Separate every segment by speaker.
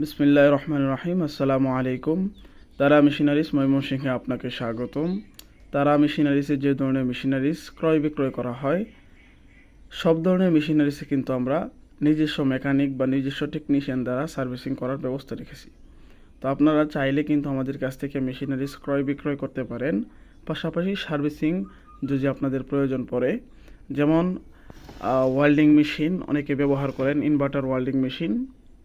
Speaker 1: বিসমিল্লাহির রহমানির রহিম। আসসালামু আলাইকুম। তারা মেশিনারিজ ময়মনসিংহে আপনাকে স্বাগতম। তারা মেশিনারিজে যে ধরনের মেশিনারিজ ক্রয় বিক্রয় করা হয়, সব ধরনের মেশিনারিজে কিন্তু আমরা নিজস্ব মেকানিক বা নিজস্ব টেকনিশিয়ান দ্বারা সার্ভিসিং করার ব্যবস্থা রেখেছি। তো আপনারা চাইলে কিন্তু আমাদের কাছ থেকে মেশিনারিজ ক্রয় বিক্রয় করতে পারেন। পাশাপাশি সার্ভিসিং যদি আপনাদের প্রয়োজন পড়ে, যেমন ওয়েল্ডিং মেশিন অনেকে ব্যবহার করেন, ইনভার্টার ওয়েল্ডিং মেশিন,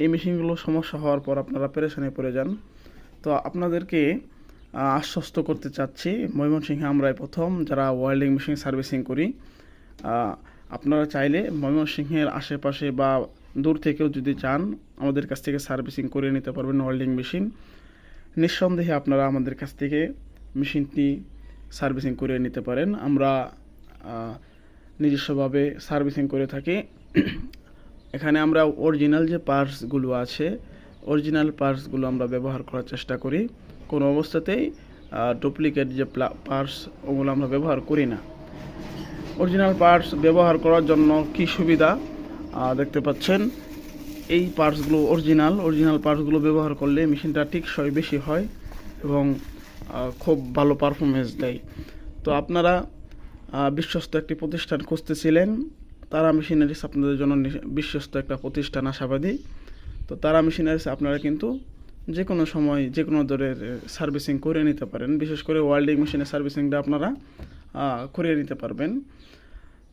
Speaker 1: এই মেশিনগুলো সমস্যা হওয়ার পর আপনারা পেরেশানি পড়ে যান। তো আপনাদেরকে আশ্বস্ত করতে চাচ্ছি, ময়মনসিংহে আমরাই প্রথম যারা ওয়েল্ডিং মেশিন সার্ভিসিং করি। আপনারা চাইলে ময়মনসিংহের আশেপাশে বা দূর থেকেও যদি চান, আমাদের কাছ থেকে সার্ভিসিং করে নিতে পারবেন ওয়েল্ডিং মেশিন। নিঃসন্দেহে আপনারা আমাদের কাছ থেকে মেশিনটি সার্ভিসিং করে নিতে পারেন। আমরা নিজস্বভাবে সার্ভিসিং করে থাকি। এখানে আমরা অরিজিনাল যে পার্টসগুলো আছে, অরিজিনাল পার্টসগুলো আমরা ব্যবহার করার চেষ্টা করি। কোনো অবস্থাতেই ডুপ্লিকেট যে পার্টস, ওগুলো আমরা ব্যবহার করি না। অরিজিনাল পার্টস ব্যবহার করার জন্য কি সুবিধা দেখতে পাচ্ছেন, এই পার্টসগুলো অরিজিনাল পার্টসগুলো ব্যবহার করলে মেশিনটা টেকসই বেশি হয় এবং খুব ভালো পারফরমেন্স দেয়। তো আপনারা বিশ্বস্ত একটি প্রতিষ্ঠান খুঁজতেছিলেন, তারা মেশিনারিজ আপনাদের জন্য বিশ্বস্ত একটা প্রতিষ্ঠান, আশাবাদী। তো তারা মেশিনারিজ আপনারা কিন্তু যে কোনো সময় যে কোনো ধরনের সার্ভিসিং করে নিতে পারেন। বিশেষ করে ওয়েল্ডিং মেশিনের সার্ভিসিংটা আপনারা করিয়ে নিতে পারবেন।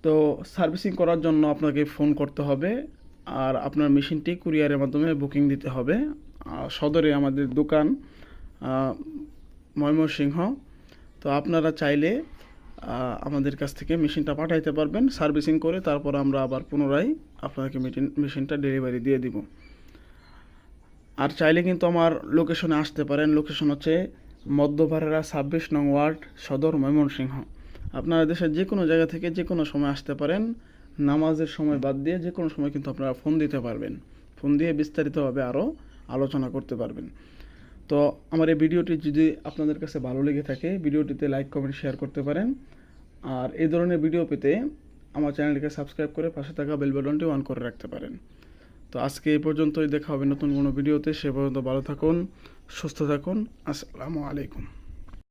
Speaker 1: তো সার্ভিসিং করার জন্য আপনাকে ফোন করতে হবে, আর আপনার মেশিনটি কুরিয়ারের মাধ্যমে বুকিং দিতে হবে। সদরে আমাদের দোকান ময়মনসিংহ। তো আপনারা চাইলে আমাদের কাছ থেকে মেশিনটা পাঠাইতে পারবেন সার্ভিসিং করে, তারপর আমরা আবার পুনরায় আপনাকে মেশিনটা ডেলিভারি দিয়ে দিব। আর চাইলে কিন্তু আমার লোকেশনে আসতে পারেন। লোকেশন হচ্ছে মধ্যভারেরা 26 নং ওয়ার্ড, সদর, ময়মনসিংহ। আপনারা দেশের যে কোনো জায়গা থেকে যে কোনো সময় আসতে পারেন। নামাজের সময় বাদ দিয়ে যে কোনো সময় কিন্তু আপনারা ফোন দিতে পারবেন। ফোন দিয়ে বিস্তারিতভাবে আরও আলোচনা করতে পারবেন। তো আমার এই ভিডিওটি যদি আপনাদের কাছে ভালো লেগে থাকে, ভিডিওটিতে লাইক, কমেন্ট, শেয়ার করতে পারেন। আর এই ধরনের ভিডিও পেতে আমার চ্যানেলটিকে সাবস্ক্রাইব করে পাশে থাকা বেল বাটনটি অন করে রাখতে পারেন। তো আজকে এই পর্যন্তই, দেখা হবে নতুন কোনো ভিডিওতে। সে পর্যন্ত ভালো থাকুন, সুস্থ থাকুন। আসসালামু আলাইকুম।